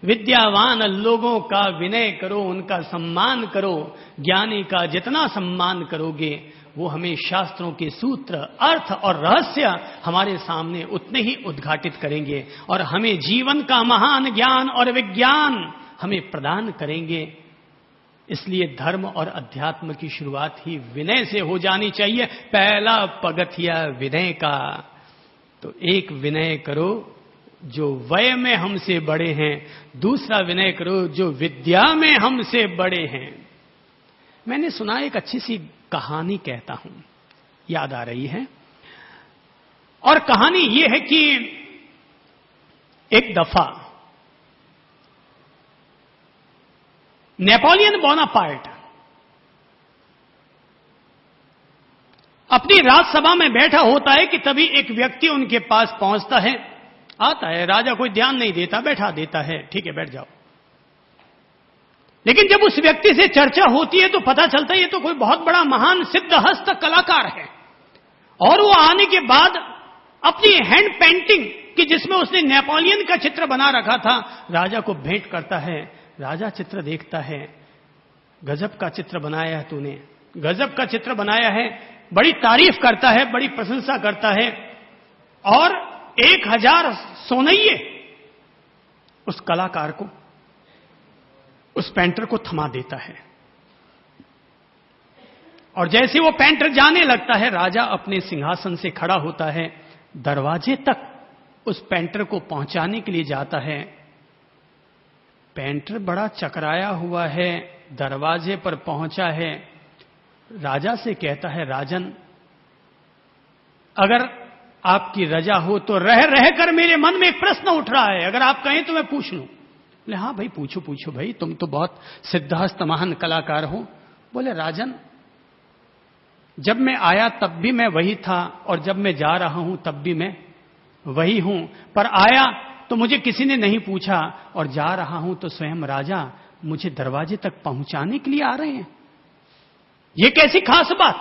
विद्यावान लोगों का विनय करो, उनका सम्मान करो। ज्ञानी का जितना सम्मान करोगे वो हमें शास्त्रों के सूत्र, अर्थ और रहस्य हमारे सामने उतने ही उद्घाटित करेंगे और हमें जीवन का महान ज्ञान और विज्ञान हमें प्रदान करेंगे। इसलिए धर्म और अध्यात्म की शुरुआत ही विनय से हो जानी चाहिए। पहला पगथिया विनय का। तो एक विनय करो जो वय में हमसे बड़े हैं, दूसरा विनय करो जो विद्या में हमसे बड़े हैं। मैंने सुना, एक अच्छी सी कहानी कहता हूं, याद आ रही है। और कहानी यह है कि एक दफा नेपोलियन बोनापार्ट अपनी राजसभा में बैठा होता है कि तभी एक व्यक्ति उनके पास पहुंचता है। आता है, राजा कोई ध्यान नहीं देता, बैठा देता है, ठीक है बैठ जाओ। लेकिन जब उस व्यक्ति से चर्चा होती है तो पता चलता है ये तो कोई बहुत बड़ा महान सिद्धहस्त कलाकार है। और वो आने के बाद अपनी हैंड पेंटिंग कि जिसमें उसने नेपोलियन का चित्र बना रखा था, राजा को भेंट करता है। राजा चित्र देखता है, गजब का चित्र बनाया है तूने, गजब का चित्र बनाया है, बड़ी तारीफ करता है, बड़ी प्रशंसा करता है। और 1000 सोनइये उस कलाकार को, उस पेंटर को थमा देता है। और जैसे वो पेंटर जाने लगता है, राजा अपने सिंहासन से खड़ा होता है, दरवाजे तक उस पेंटर को पहुंचाने के लिए जाता है। पेंटर बड़ा चकराया हुआ है, दरवाजे पर पहुंचा है। राजा से कहता है, राजन अगर आपकी रजा हो तो रह रहकर मेरे मन में एक प्रश्न उठ रहा है, अगर आप कहें तो मैं पूछ लूं। बोले हाँ भाई पूछो पूछो भाई, तुम तो बहुत सिद्धहस्त महान कलाकार हो। बोले राजन, जब मैं आया तब भी मैं वही था और जब मैं जा रहा हूं तब भी मैं वही हूं, पर आया तो मुझे किसी ने नहीं पूछा और जा रहा हूं तो स्वयं राजा मुझे दरवाजे तक पहुंचाने के लिए आ रहे हैं। ये कैसी खास बात?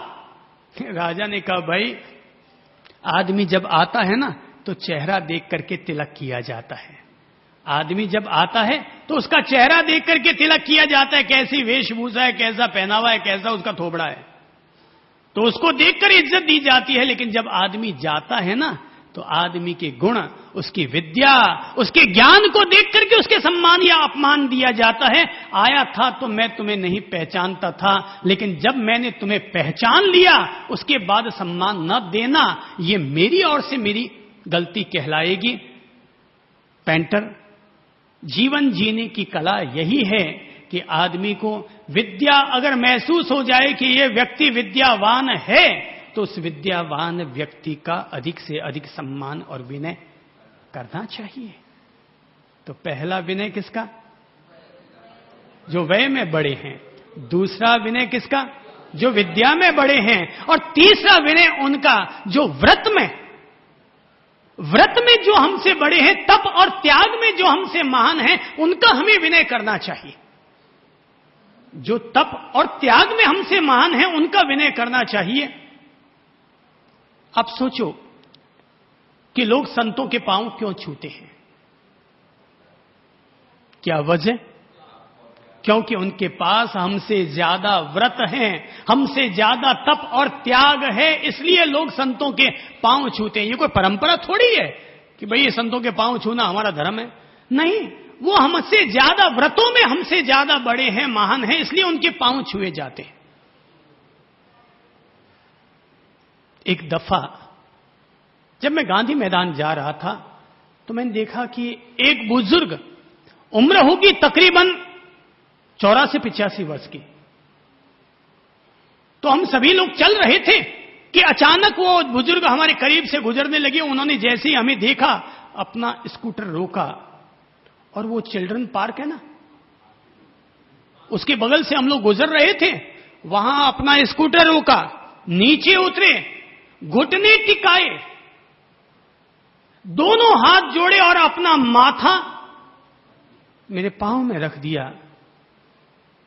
राजा ने कहा भाई, आदमी जब आता है ना तो चेहरा देख करके तिलक किया जाता है। आदमी जब आता है तो उसका चेहरा देख करके तिलक किया जाता है, कैसी वेशभूषा है, कैसा पहनावा है, कैसा उसका थोबड़ा है, तो उसको देखकर इज्जत दी जाती है। लेकिन जब आदमी जाता है ना तो आदमी के गुण, उसकी विद्या, उसके ज्ञान को देख करके उसके सम्मान या अपमान दिया जाता है। आया था तो मैं तुम्हें नहीं पहचानता था, लेकिन जब मैंने तुम्हें पहचान लिया उसके बाद सम्मान न देना, ये मेरी ओर से मेरी गलती कहलाएगी। पेंटर, जीवन जीने की कला यही है कि आदमी को विद्या अगर महसूस हो जाए कि ये व्यक्ति विद्यावान है तो उस विद्यावान व्यक्ति का अधिक से अधिक सम्मान और विनय करना चाहिए। तो पहला विनय किसका? जो वय में बड़े हैं। दूसरा विनय किसका? जो विद्या में बड़े हैं। और तीसरा विनय उनका जो व्रत में जो हमसे बड़े हैं, तप और त्याग में जो हमसे महान हैं, उनका हमें विनय करना चाहिए। जो तप और त्याग में हमसे महान हैं उनका विनय करना चाहिए। अब सोचो कि लोग संतों के पांव क्यों छूते हैं? क्या वजह? क्योंकि उनके पास हमसे ज्यादा व्रत हैं, हमसे ज्यादा तप और त्याग है, इसलिए लोग संतों के पांव छूते हैं। ये कोई परंपरा थोड़ी है कि भाई ये संतों के पांव छूना हमारा धर्म है। नहीं, वो हमसे ज्यादा व्रतों में हमसे ज्यादा बड़े हैं, महान हैं, इसलिए उनके पांव छुए जाते हैं। एक दफा जब मैं गांधी मैदान जा रहा था तो मैंने देखा कि एक बुजुर्ग, उम्र होगी तकरीबन 84-85 वर्ष की, तो हम सभी लोग चल रहे थे कि अचानक वो बुजुर्ग हमारे करीब से गुजरने लगे। उन्होंने जैसे ही हमें देखा अपना स्कूटर रोका और वो चिल्ड्रन पार्क है ना, उसके बगल से हम लोग गुजर रहे थे, वहां अपना स्कूटर रोका, नीचे उतरे, घुटने टिकाए, दोनों हाथ जोड़े और अपना माथा मेरे पांव में रख दिया।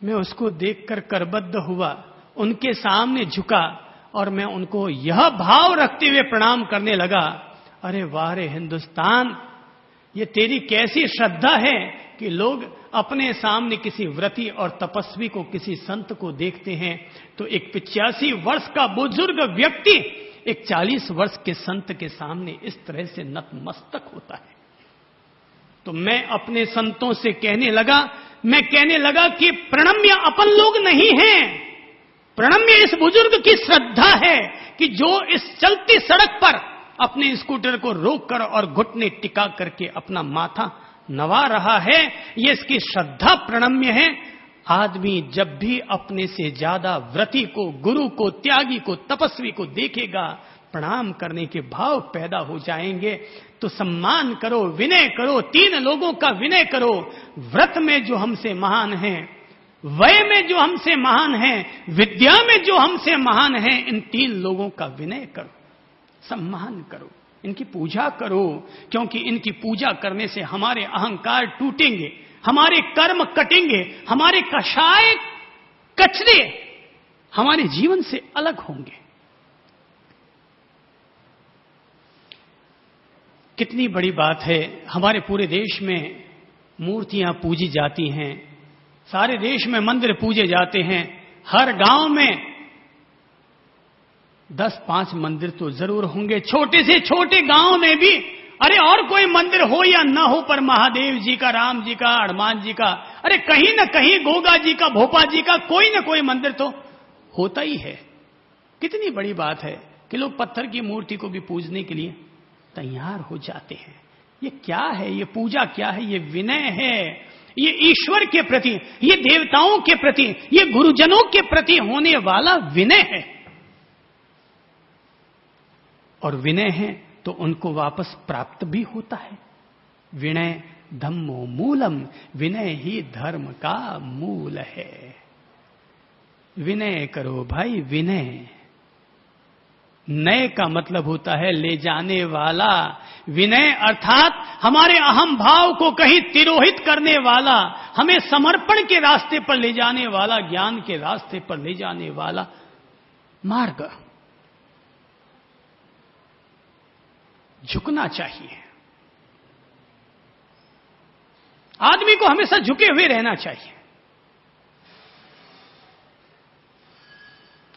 मैं उसको देखकर करबद्ध हुआ, उनके सामने झुका और मैं उनको यह भाव रखते हुए प्रणाम करने लगा, अरे वाह रे हिंदुस्तान, ये तेरी कैसी श्रद्धा है कि लोग अपने सामने किसी व्रती और तपस्वी को, किसी संत को देखते हैं तो एक 85 वर्ष का बुजुर्ग व्यक्ति एक 40 वर्ष के संत के सामने इस तरह से नतमस्तक होता है। तो मैं अपने संतों से कहने लगा कि प्रणम्य अपन लोग नहीं हैं, प्रणम्य इस बुजुर्ग की श्रद्धा है कि जो इस चलती सड़क पर अपने स्कूटर को रोककर और घुटने टिका करके अपना माथा नवा रहा है, ये इसकी श्रद्धा प्रणम्य है। आदमी जब भी अपने से ज्यादा व्रती को, गुरु को, त्यागी को, तपस्वी को देखेगा, प्रणाम करने के भाव पैदा हो जाएंगे। तो सम्मान करो, विनय करो, 3 लोगों का विनय करो। व्रत में जो हमसे महान है, वय में जो हमसे महान है, विद्या में जो हमसे महान है, इन 3 लोगों का विनय करो, सम्मान करो, इनकी पूजा करो, क्योंकि इनकी पूजा करने से हमारे अहंकार टूटेंगे, हमारे कर्म कटेंगे, हमारे कषाय कचरे हमारे जीवन से अलग होंगे। कितनी बड़ी बात है, हमारे पूरे देश में मूर्तियां पूजी जाती हैं, सारे देश में मंदिर पूजे जाते हैं, हर गांव में 10-5 मंदिर तो जरूर होंगे, छोटे से छोटे गांव में भी। अरे और कोई मंदिर हो या ना हो, पर महादेव जी का, राम जी का, हनुमान जी का, अरे कहीं ना कहीं गोगा जी का, भोपा जी का कोई ना कोई मंदिर तो होता ही है। कितनी बड़ी बात है कि लोग पत्थर की मूर्ति को भी पूजने के लिए तैयार हो जाते हैं। ये क्या है? ये पूजा क्या है? ये विनय है, ये ईश्वर के प्रति, ये देवताओं के प्रति, ये गुरुजनों के प्रति होने वाला विनय है। और विनय है तो उनको वापस प्राप्त भी होता है। विनय धम्मो मूलम, विनय ही धर्म का मूल है। विनय करो भाई, विनय। नय का मतलब होता है ले जाने वाला। विनय अर्थात हमारे अहम भाव को कहीं तिरोहित करने वाला, हमें समर्पण के रास्ते पर ले जाने वाला, ज्ञान के रास्ते पर ले जाने वाला मार्ग। झुकना चाहिए, आदमी को हमेशा झुके हुए रहना चाहिए।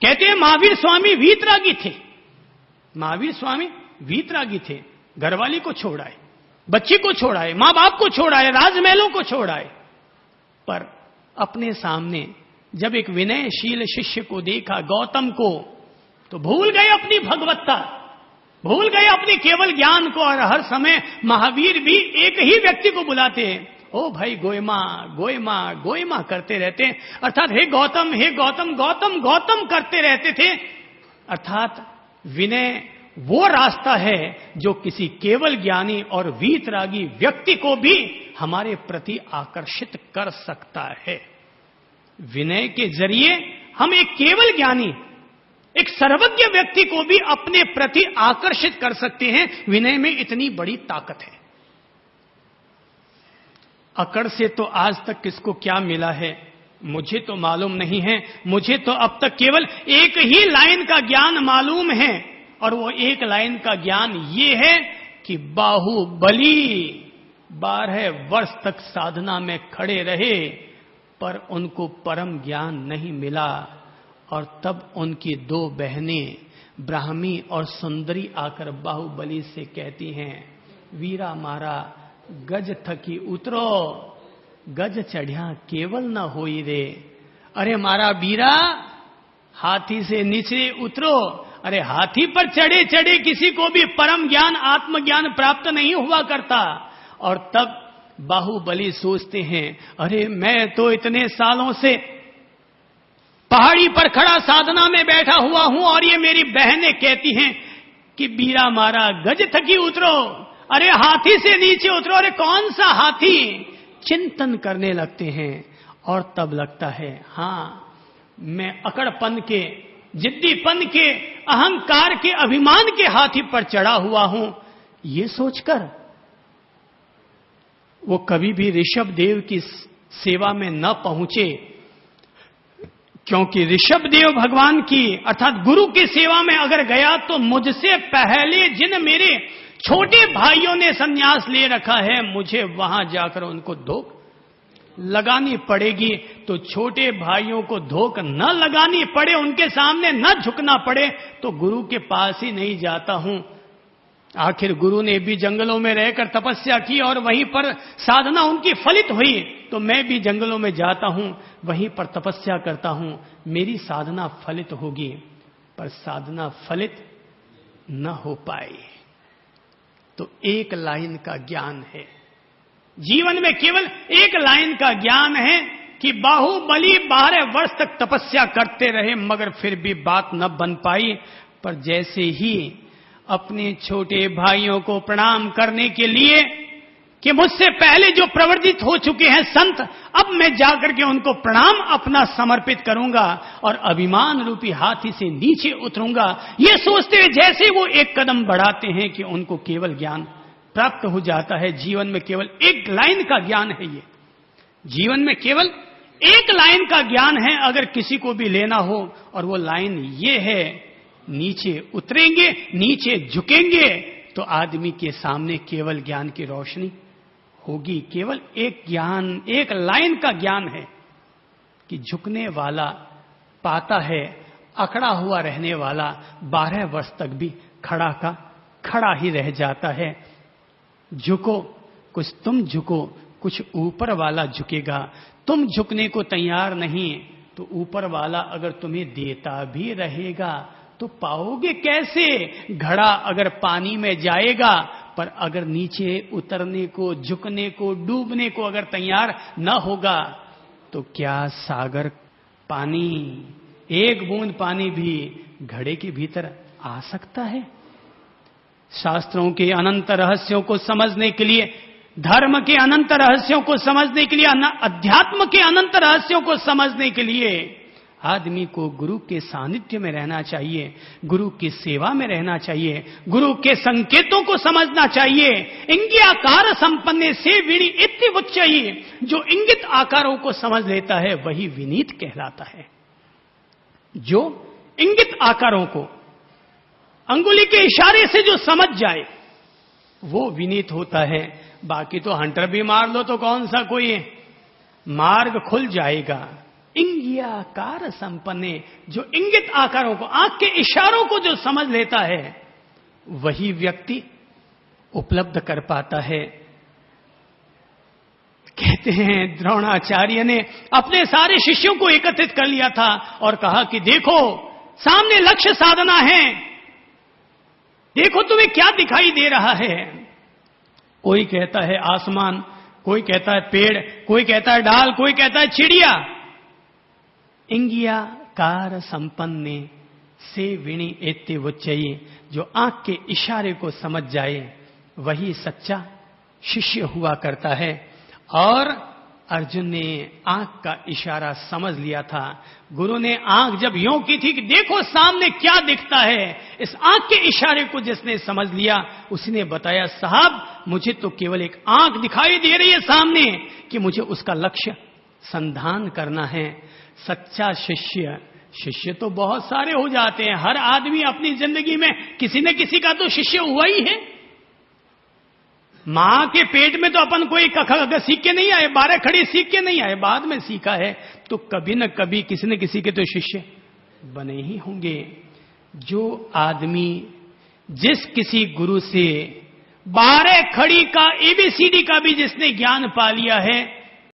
कहते हैं महावीर स्वामी वीतरागी थे। महावीर स्वामी वीतरागी थे, घरवाली को छोड़ आए, बच्ची को छोड़ आए, मां बाप को छोड़ आए, राजमहलों को छोड़ आए, पर अपने सामने जब एक विनयशील शिष्य को देखा, गौतम को, तो भूल गए अपनी भगवत्ता, भूल गए अपने केवल ज्ञान को। और हर समय महावीर भी एक ही व्यक्ति को बुलाते हैं, ओ भाई गोयमा गोयमा गोयमा करते रहते हैं, अर्थात हे गौतम, हे गौतम, गौतम गौतम करते रहते थे। अर्थात विनय वो रास्ता है जो किसी केवल ज्ञानी और वीतरागी व्यक्ति को भी हमारे प्रति आकर्षित कर सकता है। विनय के जरिए हम एक केवल ज्ञानी, एक सर्वज्ञ व्यक्ति को भी अपने प्रति आकर्षित कर सकते हैं। विनय में इतनी बड़ी ताकत है। अकड़ से तो आज तक किसको क्या मिला है मुझे तो मालूम नहीं है। मुझे तो अब तक केवल एक ही लाइन का ज्ञान मालूम है, और वो एक लाइन का ज्ञान ये है कि बाहुबली 12 वर्ष तक साधना में खड़े रहे, पर उनको परम ज्ञान नहीं मिला। और तब उनकी 2 बहनें ब्राह्मी और सुंदरी आकर बाहुबली से कहती हैं, वीरा मारा गज थकी उतरो, गज चढ़िया केवल न होई रे। अरे मारा वीरा, हाथी से नीचे उतरो। अरे हाथी पर चढ़े चढ़े किसी को भी परम ज्ञान, आत्मज्ञान प्राप्त नहीं हुआ करता। और तब बाहुबली सोचते हैं, अरे मैं तो इतने सालों से पहाड़ी पर खड़ा साधना में बैठा हुआ हूं, और ये मेरी बहनें कहती हैं कि बीरा मारा गज थकी उतरो, अरे हाथी से नीचे उतरो। अरे कौन सा हाथी? चिंतन करने लगते हैं। और तब लगता है, हां मैं अकड़पन के, जिद्दीपन के, अहंकार के, अभिमान के हाथी पर चढ़ा हुआ हूं। ये सोचकर वो कभी भी ऋषभ देव की सेवा में न पहुंचे, क्योंकि ऋषभ देव भगवान की अर्थात गुरु की सेवा में अगर गया तो मुझसे पहले जिन मेरे छोटे भाइयों ने संन्यास ले रखा है, मुझे वहां जाकर उनको लगानी पड़ेगी तो छोटे भाइयों को धोख न लगानी पड़े, उनके सामने न झुकना पड़े, तो गुरु के पास ही नहीं जाता हूं। आखिर गुरु ने भी जंगलों में रहकर तपस्या की और वहीं पर साधना उनकी फलित हुई, तो मैं भी जंगलों में जाता हूं, वहीं पर तपस्या करता हूं, मेरी साधना फलित होगी। पर साधना फलित न हो पाई तो एक लाइन का ज्ञान है, जीवन में केवल एक लाइन का ज्ञान है कि बाहुबली 12 वर्ष तक तपस्या करते रहे मगर फिर भी बात न बन पाई। पर जैसे ही अपने छोटे भाइयों को प्रणाम करने के लिए कि मुझसे पहले जो प्रवर्तित हो चुके हैं संत, अब मैं जाकर के उनको प्रणाम अपना समर्पित करूंगा और अभिमान रूपी हाथी से नीचे उतरूंगा, ये सोचते हुए जैसे वो एक कदम बढ़ाते हैं कि उनको केवल ज्ञान प्राप्त हो जाता है। जीवन में केवल एक लाइन का ज्ञान है, ये जीवन में केवल एक लाइन का ज्ञान है अगर किसी को भी लेना हो, और वो लाइन ये है, नीचे उतरेंगे, नीचे झुकेंगे तो आदमी के सामने केवल ज्ञान की रोशनी होगी। केवल एक ज्ञान, एक लाइन का ज्ञान है कि झुकने वाला पाता है, अकड़ा हुआ रहने वाला 12 वर्ष तक भी खड़ा का खड़ा ही रह जाता है। झुको, कुछ तुम झुको, कुछ ऊपर वाला झुकेगा। तुम झुकने को तैयार नहीं तो ऊपर वाला अगर तुम्हें देता भी रहेगा तो पाओगे कैसे? घड़ा अगर पानी में जाएगा पर अगर नीचे उतरने को, झुकने को, डूबने को अगर तैयार न होगा तो क्या सागर पानी, एक बूंद पानी भी घड़े के भीतर आ सकता है? शास्त्रों के अनंत रहस्यों को समझने के लिए, धर्म के अनंत रहस्यों को समझने के लिए, अध्यात्म के अनंत रहस्यों को समझने के लिए आदमी को गुरु के सानिध्य में रहना चाहिए, गुरु की सेवा में रहना चाहिए, गुरु के संकेतों को समझना चाहिए। इंगित आकार संपन्ने से विनी इति उच्चयि, जो इंगित आकारों को समझ लेता है वही विनीत कहलाता है। जो इंगित आकारों को अंगुली के इशारे से जो समझ जाए वो विनीत होता है। बाकी तो हंटर भी मार लो तो कौन सा कोई मार्ग खुल जाएगा। इंगियाकार संपन्ने, जो इंगित आकारों को, आंख के इशारों को जो समझ लेता है वही व्यक्ति उपलब्ध कर पाता है। कहते हैं द्रोणाचार्य ने अपने सारे शिष्यों को एकत्रित कर लिया था और कहा कि देखो सामने लक्ष्य साधना है, देखो तुम्हें क्या दिखाई दे रहा है। कोई कहता है आसमान, कोई कहता है पेड़, कोई कहता है डाल, कोई कहता है चिड़िया। इंगियाकार संपन्ने से विनी एते वच्चयि, जो आंख के इशारे को समझ जाए वही सच्चा शिष्य हुआ करता है। और अर्जुन ने आंख का इशारा समझ लिया था। गुरु ने आंख जब यों की थी कि देखो सामने क्या दिखता है, इस आंख के इशारे को जिसने समझ लिया उसने बताया साहब मुझे तो केवल एक आंख दिखाई दे रही है सामने कि मुझे उसका लक्ष्य संधान करना है। सच्चा शिष्य, शिष्य तो बहुत सारे हो जाते हैं, हर आदमी अपनी जिंदगी में किसी न किसी का तो शिष्य हुआ ही है। मां के पेट में तो अपन कोई कख सीख के नहीं आए, 12 खड़ी सीख के नहीं आए, बाद में सीखा है, तो कभी न कभी किसी न किसी के तो शिष्य बने ही होंगे। जो आदमी जिस किसी गुरु से 12 खड़ी का ABCD का भी जिसने ज्ञान पा लिया है